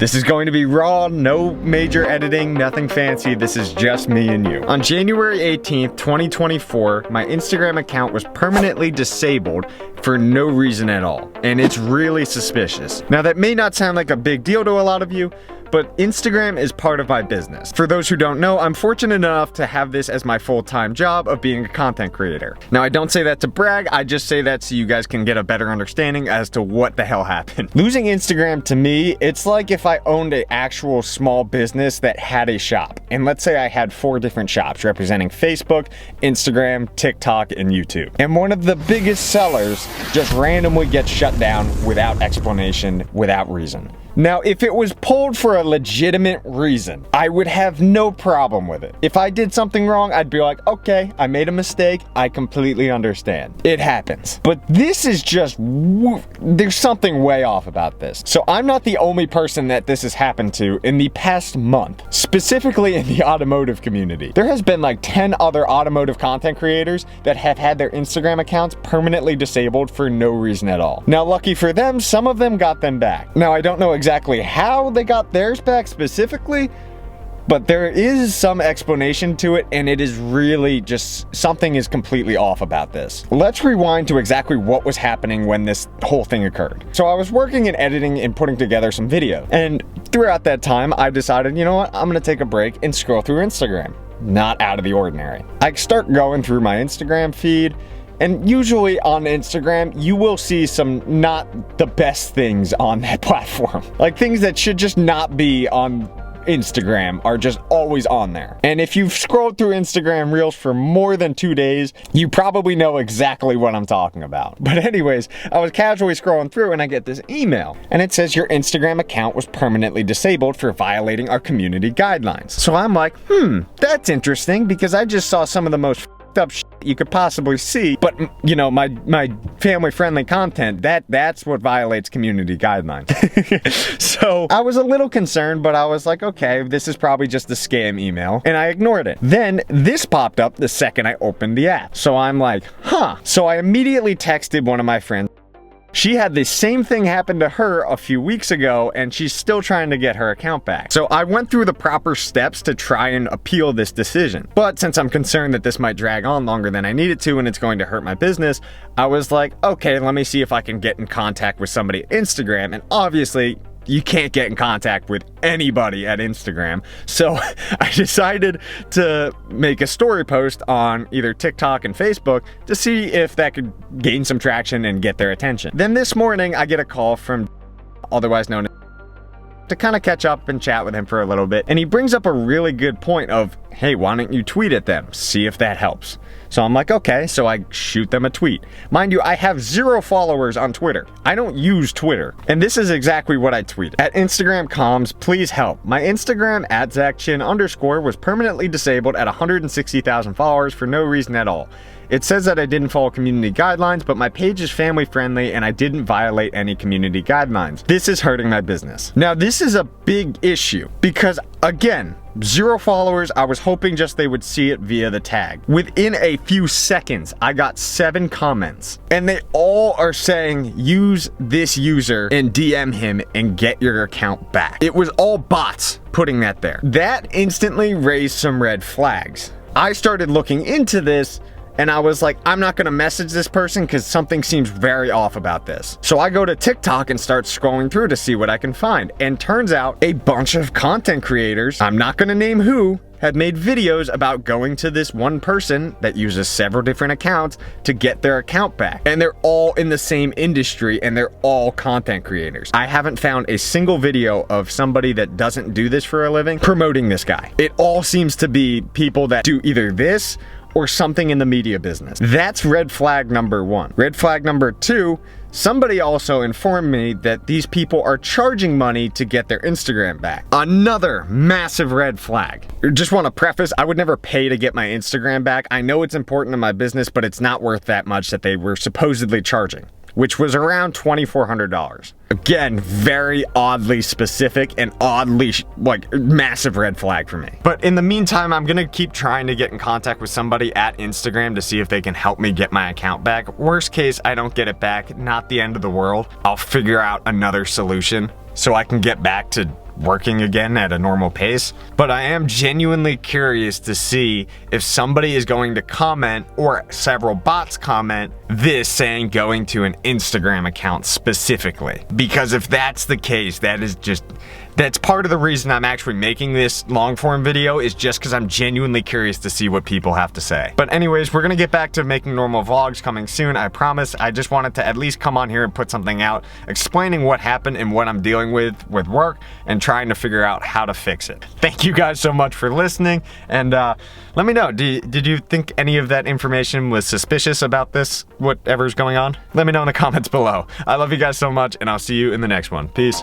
This is going to be raw, no major editing, nothing fancy. This is just me and you. On January 18th, 2024, my Instagram account was permanently disabled for no reason at all, and it's really suspicious. Now, that may not sound like a big deal to a lot of you, but Instagram is part of my business. For those who don't know, I'm fortunate enough to have this as my full-time job of being a content creator. Now, I don't say that to brag, I just say that so you guys can get a better understanding as to what the hell happened. Losing Instagram to me, it's like if I owned an actual small business that had a shop. And let's say I had 4 different shops representing Facebook, Instagram, TikTok, and YouTube. And one of the biggest sellers just randomly gets shut down without explanation, without reason. Now, if it was pulled for a legitimate reason, I would have no problem with it. If I did something wrong, I'd be like, okay, I made a mistake. I completely understand. It happens. But this is just, there's something way off about this. So I'm not the only person that this has happened to in the past month, specifically in the automotive community. There has been like 10 other automotive content creators that have had their Instagram accounts permanently disabled for no reason at all. Now, lucky for them, some of them got them back. Now, I don't know exactly how they got theirs back specifically, but there is some explanation to it, and it is really just something is completely off about this. Let's rewind to exactly what was happening when this whole thing occurred. So I was working and editing and putting together some video, and throughout that time I decided, you know what, I'm gonna take a break and scroll through Instagram. Not out of the ordinary. I start going through my Instagram feed, and usually on Instagram, you will see some not the best things on that platform. Like things that should just not be on Instagram are just always on there. And if you've scrolled through Instagram Reels for more than 2 days, you probably know exactly what I'm talking about. But anyways, I was casually scrolling through and I get this email. And it says your Instagram account was permanently disabled for violating our community guidelines. So I'm like, that's interesting because I just saw some of the most up shit you could possibly see, but you know, my family-friendly content, that's what violates community guidelines. So I was a little concerned, but I was like, okay, this is probably just a scam email, and I ignored it. Then this popped up the second I opened the app. So I'm like, So I immediately texted one of my friends. She had the same thing happen to her a few weeks ago, and she's still trying to get her account back. So I went through the proper steps to try and appeal this decision. But since I'm concerned that this might drag on longer than I need it to and it's going to hurt my business, I was like, okay, let me see if I can get in contact with somebody at Instagram. And obviously, you can't get in contact with anybody at Instagram. So I decided to make a story post on either TikTok and Facebook to see if that could gain some traction and get their attention. Then this morning, I get a call from, otherwise known as, to kind of catch up and chat with him for a little bit. And he brings up a really good point of, hey, why don't you tweet at them? See if that helps. So I'm like, okay, so I shoot them a tweet. Mind you, I have 0 followers on Twitter. I don't use Twitter. And this is exactly what I tweeted. At Instagram comms, please help. My Instagram @ZachChin_ was permanently disabled at 160,000 followers for no reason at all. It says that I didn't follow community guidelines, but my page is family friendly and I didn't violate any community guidelines. This is hurting my business. Now, this is a big issue because, again, 0 followers, I was hoping just they would see it via the tag. Within a few seconds, I got 7 comments, and they all are saying, use this user and DM him and get your account back. It was all bots putting that there. That instantly raised some red flags. I started looking into this, and I was like, I'm not gonna message this person because something seems very off about this. So I go to TikTok and start scrolling through to see what I can find. And turns out a bunch of content creators, I'm not gonna name who, had made videos about going to this one person that uses several different accounts to get their account back. And they're all in the same industry and they're all content creators. I haven't found a single video of somebody that doesn't do this for a living promoting this guy. It all seems to be people that do either this or something in the media business. That's red flag number 1. Red flag number 2, somebody also informed me that these people are charging money to get their Instagram back. Another massive red flag. Just want to preface, I would never pay to get my Instagram back. I know it's important to my business, but it's not worth that much that they were supposedly charging, which was around $2,400. Again, very oddly specific and oddly, massive red flag for me. But in the meantime, I'm gonna keep trying to get in contact with somebody at Instagram to see if they can help me get my account back. Worst case, I don't get it back, not the end of the world. I'll figure out another solution so I can get back to working again at a normal pace. But I am genuinely curious to see if somebody is going to comment, or several bots comment this saying going to an Instagram account specifically. Because if that's the case, that's part of the reason I'm actually making this long form video, is just because I'm genuinely curious to see what people have to say. But anyways, we're gonna get back to making normal vlogs coming soon, I promise. I just wanted to at least come on here and put something out explaining what happened and what I'm dealing with work, and trying to figure out how to fix it. Thank you guys so much for listening, and let me know, did you think any of that information was suspicious about this, whatever's going on? Let me know in the comments below. I love you guys so much, and I'll see you in the next one. Peace.